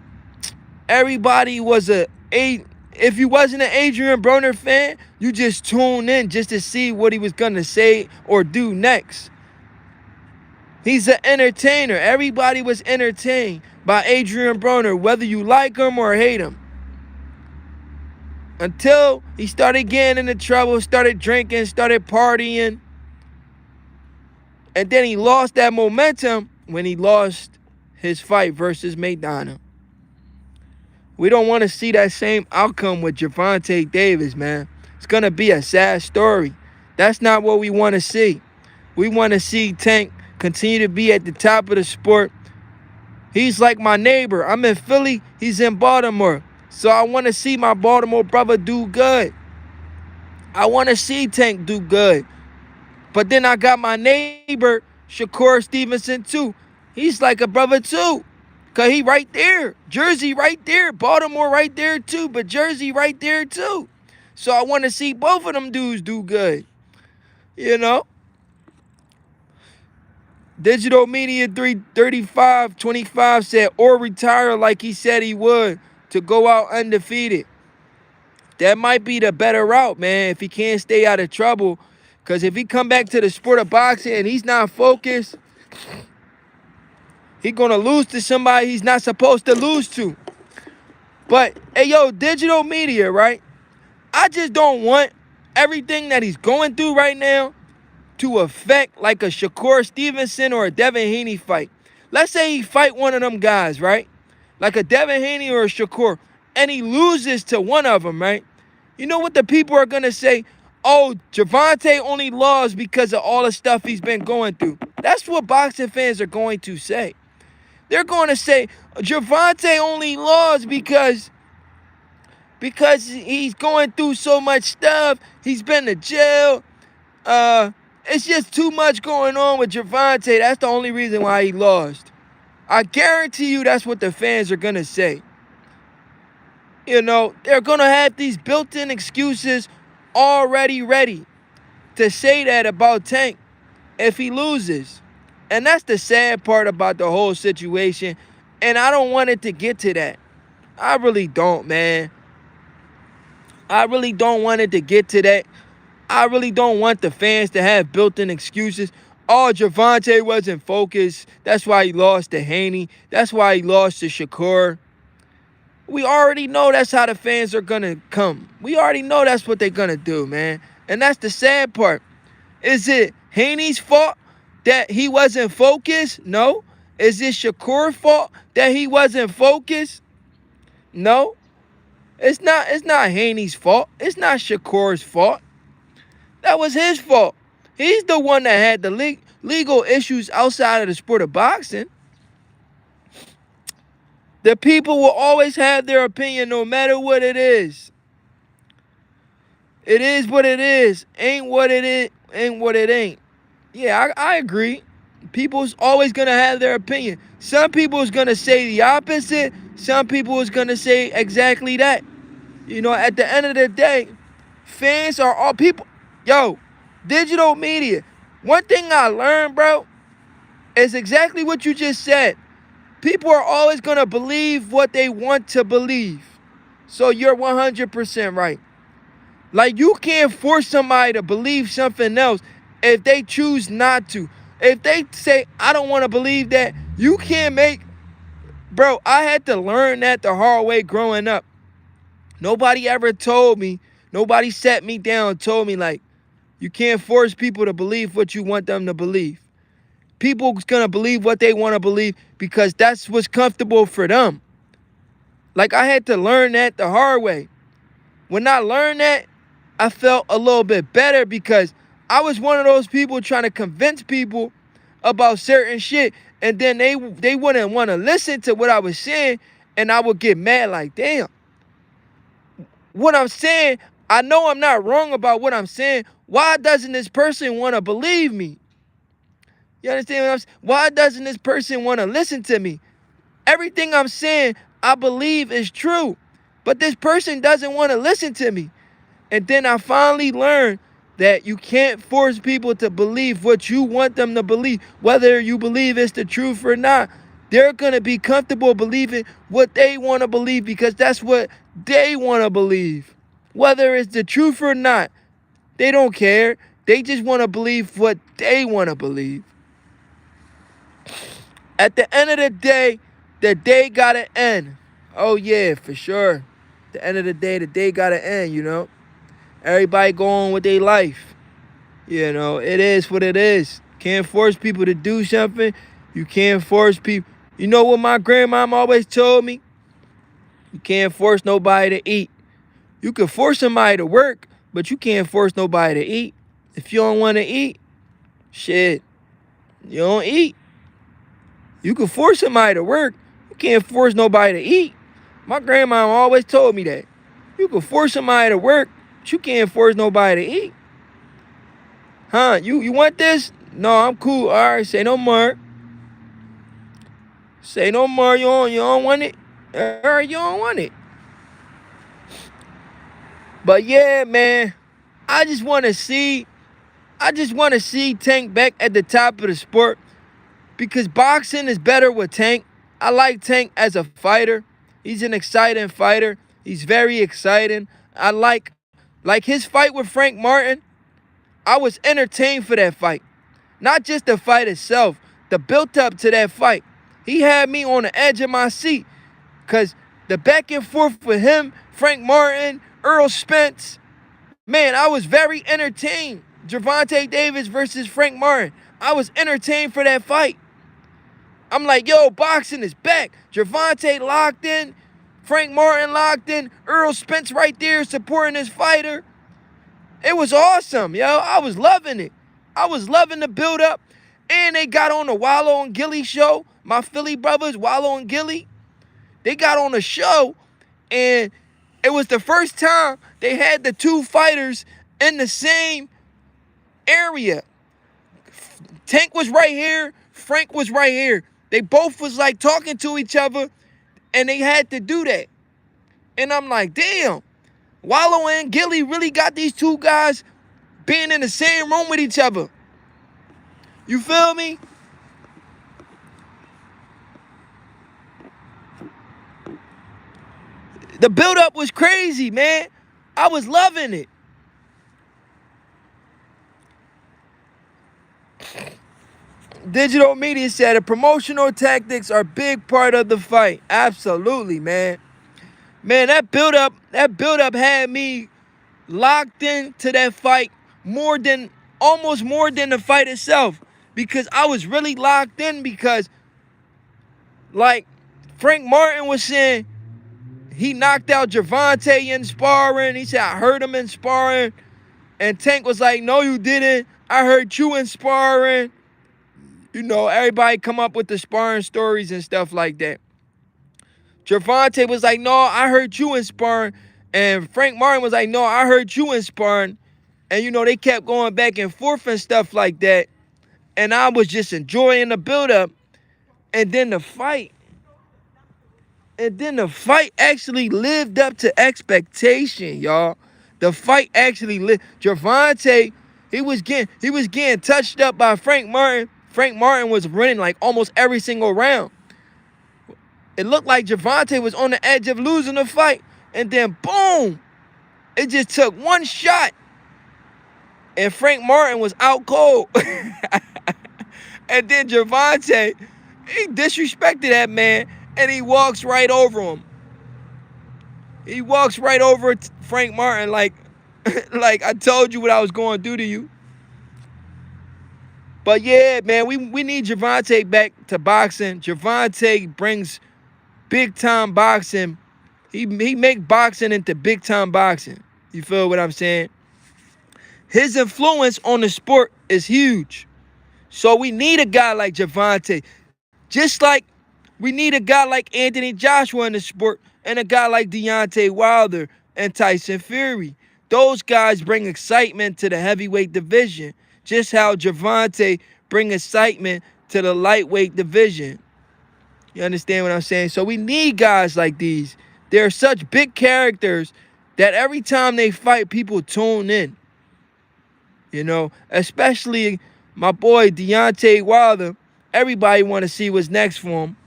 Everybody was if you wasn't an Adrian Broner fan, you just tuned in just to see what he was going to say or do next. He's an entertainer. Everybody was entertained by Adrian Broner, whether you like him or hate him. Until he started getting into trouble, started drinking, started partying. And then he lost that momentum when he lost his fight versus Maidana. We don't want to see that same outcome with Gervonta Davis, man. It's going to be a sad story. That's not what we want to see. We want to see Tank continue to be at the top of the sport. He's like my neighbor. I'm in Philly. He's in Baltimore. So I want to see my Baltimore brother do good. I want to see Tank do good. But then I got my neighbor, Shakur Stevenson, too. He's like a brother, too. Because he right there. Jersey right there. Baltimore right there, too. But Jersey right there, too. So I want to see both of them dudes do good. You know? Digital Media 33525 said, or retire like he said he would to go out undefeated. That might be the better route, man, if he can't stay out of trouble. Because if he come back to the sport of boxing and he's not focused, he's going to lose to somebody he's not supposed to lose to. But, hey, yo, Digital Media, right? I just don't want everything that he's going through right now to affect like a Shakur Stevenson or a Devin Haney fight. Let's say he fight one of them guys, right? Like a Devin Haney or a Shakur, and he loses to one of them, right? You know what the people are going to say? Oh, Gervonta only lost because of all the stuff he's been going through. That's what boxing fans are going to say. They're going to say Gervonta only lost because he's going through so much stuff. He's been to jail. It's just too much going on with Gervonta. That's the only reason why he lost. I guarantee you that's what the fans are going to say. You know, they're going to have these built-in excuses already ready to say that about Tank if he loses. And that's the sad part about the whole situation. And I don't want it to get to that. I really don't, man. I really don't want it to get to that. I really don't want the fans to have built-in excuses. Oh, Gervonta wasn't focused. That's why he lost to Haney. That's why he lost to Shakur. We already know that's how the fans are going to come. We already know that's what they're going to do, man. And that's the sad part. Is it Haney's fault that he wasn't focused? No. Is it Shakur's fault that he wasn't focused? No. It's not Haney's fault. It's not Shakur's fault. That was his fault. He's the one that had the legal issues outside of the sport of boxing. The people will always have their opinion no matter what it is. It is what it is. Ain't what it is. Ain't what it ain't. Yeah, I agree. People's always going to have their opinion. Some people is going to say the opposite. Some people is going to say exactly that. You know, at the end of the day, fans are all people. Yo, digital media. One thing I learned, bro, is exactly what you just said. People are always going to believe what they want to believe. So you're 100% right. Like, you can't force somebody to believe something else if they choose not to. If they say, I don't want to believe that, you can't make... Bro, I had to learn that the hard way growing up. Nobody ever told me, nobody sat me down and told me, like, you can't force people to believe what you want them to believe. People's going to believe what they want to believe because that's what's comfortable for them. Like, I had to learn that the hard way. When I learned that, I felt a little bit better because I was one of those people trying to convince people about certain shit, and then they wouldn't want to listen to what I was saying, and I would get mad like, damn. What I'm saying, I know I'm not wrong about what I'm saying. Why doesn't this person want to believe me? You understand what I'm saying? Why doesn't this person want to listen to me? Everything I'm saying, I believe is true. But this person doesn't want to listen to me. And then I finally learned that you can't force people to believe what you want them to believe. Whether you believe it's the truth or not, they're going to be comfortable believing what they want to believe because that's what they want to believe. Whether it's the truth or not, they don't care. They just want to believe what they want to believe. At the end of the day gotta end. Oh yeah, for sure. At the end of the day gotta end, you know. Everybody go on with their life. You know, it is what it is. Can't force people to do something. You can't force people. You know what my grandmom always told me? You can't force nobody to eat. You can force somebody to work, but you can't force nobody to eat. If you don't want to eat, shit, you don't eat. You can force somebody to work. You can't force nobody to eat. My grandma always told me that. You can force somebody to work, but you can't force nobody to eat. Huh? You want this? No, I'm cool. All right, say no more. Say no more. You don't want it? All right, you don't want it. But yeah, man, I just want to see Tank back at the top of the sport. Because boxing is better with Tank. I like Tank as a fighter. He's an exciting fighter. He's very exciting. I like his fight with Frank Martin. I was entertained for that fight. Not just the fight itself, the build up to that fight. He had me on the edge of my seat. Because the back and forth with him, Frank Martin, Earl Spence, man, I was very entertained. Gervonta Davis versus Frank Martin. I was entertained for that fight. I'm like, yo, boxing is back. Gervonta locked in. Frank Martin locked in. Earl Spence right there supporting his fighter. It was awesome, yo. I was loving it. I was loving the build-up. And they got on the Wallow and Gilly show. My Philly brothers, Wallow and Gilly. They got on the show. And it was the first time they had the two fighters in the same area. Tank was right here. Frank was right here. They both was like talking to each other, and they had to do that. And I'm like, damn, Wallow and Gilly really got these two guys being in the same room with each other. You feel me? The build-up was crazy, man. I was loving it. Digital media said the promotional tactics are a big part of the fight. Absolutely, man. Man, that build-up had me locked into that fight almost more than the fight itself. Because I was really locked in because, like Frank Martin was saying, he knocked out Gervonta in sparring. He said, I heard him in sparring. And Tank was like, no, you didn't. I heard you in sparring. You know, everybody come up with the sparring stories and stuff like that. Gervonta was like, no, I heard you in sparring. And Frank Martin was like, no, I heard you in sparring. And, you know, they kept going back and forth and stuff like that. And I was just enjoying the build-up. And then the fight. Actually lived up to expectation, y'all. The fight actually lived. Gervonta, he was getting touched up by Frank Martin. Frank Martin was running like almost every single round. It looked like Gervonta was on the edge of losing the fight. And then, boom, it just took one shot. And Frank Martin was out cold. And then Gervonta, he disrespected that man. And he walks right over him. He walks right over Frank Martin like I told you what I was going to do to you. But yeah, man, we need Gervonta back to boxing. Gervonta brings big-time boxing. He make boxing into big-time boxing. You feel what I'm saying? His influence on the sport is huge. So we need a guy like Gervonta. Just like we need a guy like Anthony Joshua in the sport and a guy like Deontay Wilder and Tyson Fury. Those guys bring excitement to the heavyweight division, just how Gervonta bring excitement to the lightweight division. You understand what I'm saying? So we need guys like these. They're such big characters that every time they fight, people tune in. You know, especially my boy Deontay Wilder. Everybody want to see what's next for him.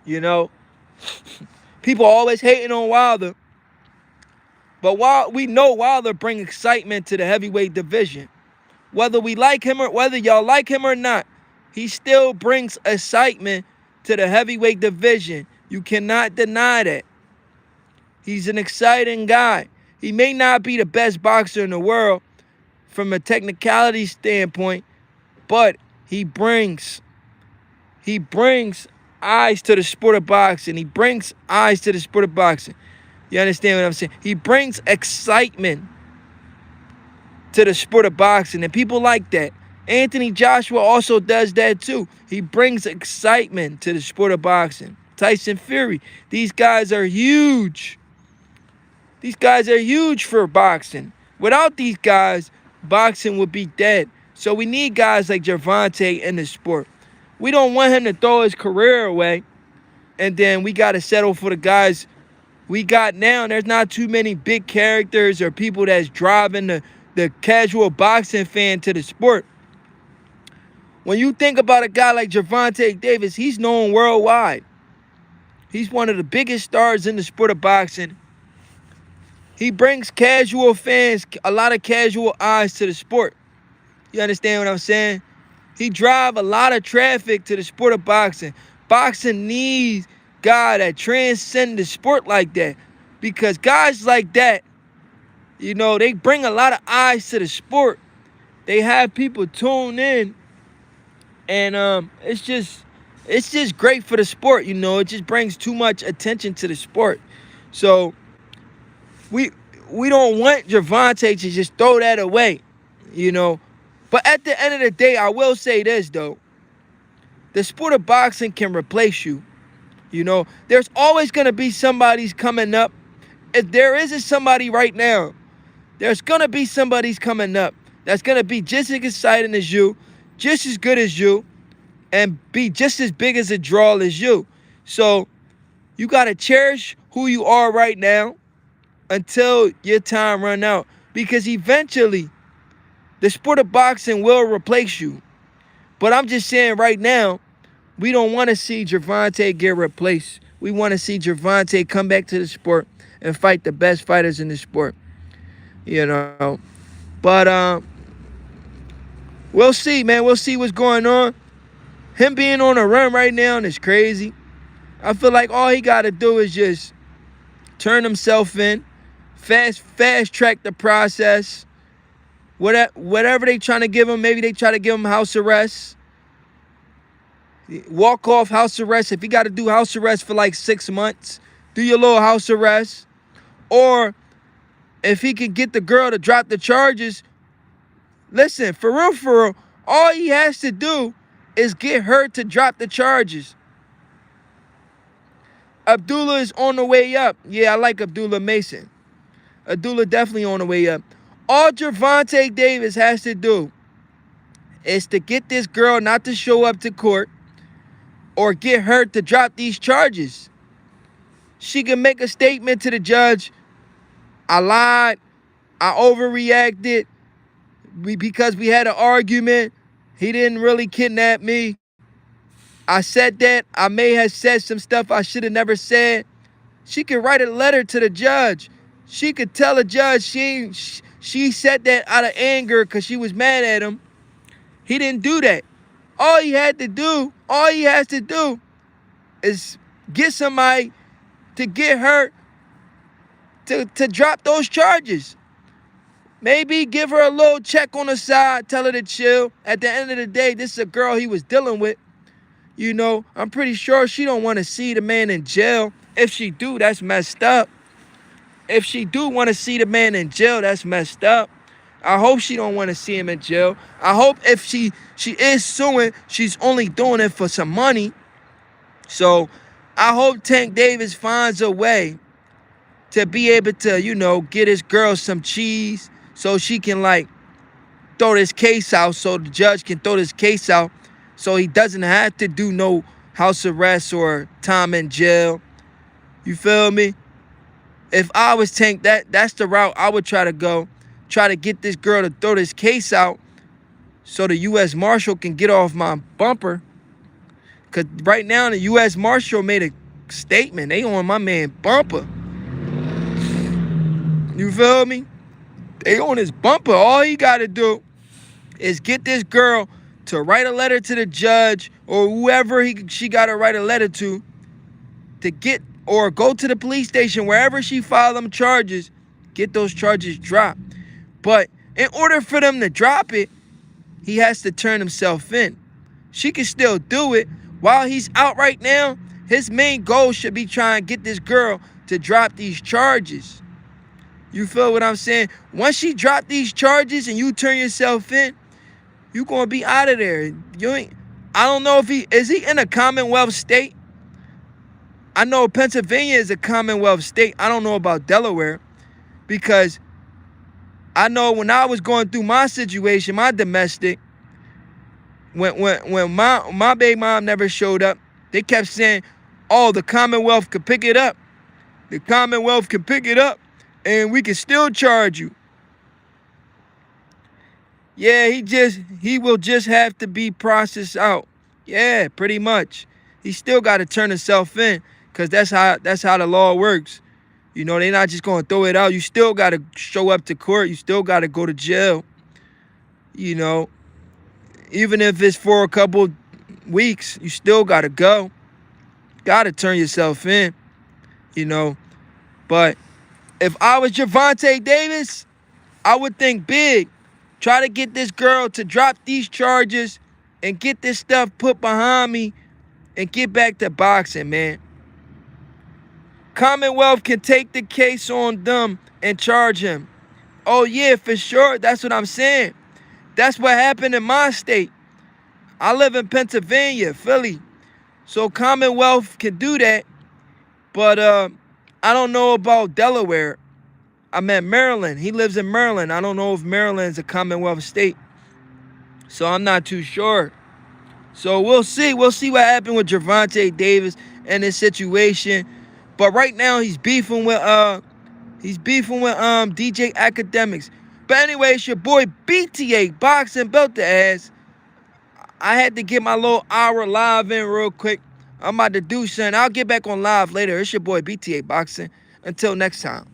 You know, people always hating on Wilder. But we know Wilder bring excitement to the heavyweight division. Whether we like him or whether y'all like him or not, he still brings excitement to the heavyweight division. You cannot deny that. He's an exciting guy. He may not be the best boxer in the world from a technicality standpoint, but he brings eyes to the sport of boxing. He brings eyes to the sport of boxing. You understand what I'm saying? He brings excitement to the sport of boxing, and people like that. Anthony Joshua also does that too. He brings excitement to the sport of boxing. Tyson Fury. These guys are huge. These guys are huge for boxing. Without these guys, boxing would be dead. So we need guys like Gervonta in the sport. We don't want him to throw his career away, and then we got to settle for the guys we got now. There's not too many big characters or people that's driving the casual boxing fan to the sport. When you think about a guy like Gervonta Davis, he's known worldwide. He's one of the biggest stars in the sport of boxing. He brings casual fans, a lot of casual eyes to the sport. You understand what I'm saying? He drives a lot of traffic to the sport of boxing. Boxing needs guys that transcend the sport like that. Because guys like that, you know, they bring a lot of eyes to the sport. They have people tune in. And it's just great for the sport, you know. It just brings too much attention to the sport. So we don't want Gervonta to just throw that away, you know. But at the end of the day, I will say this, though. The sport of boxing can replace you. You know, there's always going to be somebody's coming up. If there isn't somebody right now, there's going to be somebody's coming up that's going to be just as exciting as you, just as good as you and be just as big as a draw as you. So you got to cherish who you are right now until your time run out. Because eventually, the sport of boxing will replace you. But I'm just saying right now, we don't want to see Gervonta get replaced. We want to see Gervonta come back to the sport and fight the best fighters in the sport. You know. But we'll see, man. We'll see what's going on. Him being on a run right now is crazy. I feel like all he got to do is just turn himself in, fast track the process. Whatever they trying to give him, maybe they try to give him house arrest. Walk off house arrest. If you got to do house arrest for like 6 months, do your little house arrest. Or if he can get the girl to drop the charges, listen, for real, all he has to do is get her to drop the charges. Abdullah is on the way up. Yeah, I like Abdullah Mason. Abdullah definitely on the way up. All Gervonta Davis has to do is to get this girl not to show up to court or get her to drop these charges. She can make a statement to the judge. I lied. I overreacted because we had an argument. He didn't really kidnap me. I said that. I may have said some stuff I should have never said. She could write a letter to the judge. She could tell the judge she said that out of anger because she was mad at him. He didn't do that. All he has to do is get somebody to get her to drop those charges. Maybe give her a little check on the side, tell her to chill. At the end of the day, this is a girl he was dealing with. You know, I'm pretty sure she don't want to see the man in jail. If she do, that's messed up. If she do want to see the man in jail, that's messed up. I hope she don't want to see him in jail. I hope if she is suing, she's only doing it for some money. So I hope Tank Davis finds a way to be able to, you know, get his girl some cheese so she can, like, throw this case out, so the judge can throw this case out so he doesn't have to do no house arrest or time in jail. You feel me? If I was Tank, that's the route I would try to go. Try to get this girl to throw this case out so the U.S. Marshal can get off my bumper. Because right now the U.S. Marshal made a statement. They on my man bumper. You feel me? They on his bumper. All he got to do is get this girl to write a letter to the judge or whoever she got to write a letter to get, or go to the police station, wherever she filed them charges, get those charges dropped. But in order for them to drop it, he has to turn himself in. She can still do it. While he's out right now, his main goal should be trying to get this girl to drop these charges. You feel what I'm saying? Once she drop these charges and you turn yourself in, you gonna be out of there. I don't know if is he in a Commonwealth state? I know Pennsylvania is a Commonwealth state. I don't know about Delaware, because I know when I was going through my situation, my domestic, when my baby mom never showed up, they kept saying, oh, the Commonwealth could pick it up. The Commonwealth can pick it up and we can still charge you. Yeah, he will just have to be processed out. Yeah, pretty much. He still got to turn himself in, because that's how the law works. You know, they're not just going to throw it out. You still got to show up to court. You still got to go to jail. You know, even if it's for a couple weeks, you still got to go. Got to turn yourself in, you know. But if I was Gervonta Davis, I would think big. Try to get this girl to drop these charges and get this stuff put behind me and get back to boxing, man. Commonwealth can take the case on them and charge him. Oh, yeah, for sure. That's what I'm saying. That's what happened in my state. I live in Pennsylvania, Philly. So Commonwealth can do that. But I don't know about Delaware. I'm at Maryland. He lives in Maryland. I don't know if Maryland is a Commonwealth state. So I'm not too sure. So we'll see. We'll see what happened with Gervonta Davis and this situation. But right now he's beefing with DJ Academics. But anyway, it's your boy BTA Boxing, belt the ass. I had to get my little hour live in real quick. I'm about to do something. I'll get back on live later. It's your boy BTA Boxing. Until next time.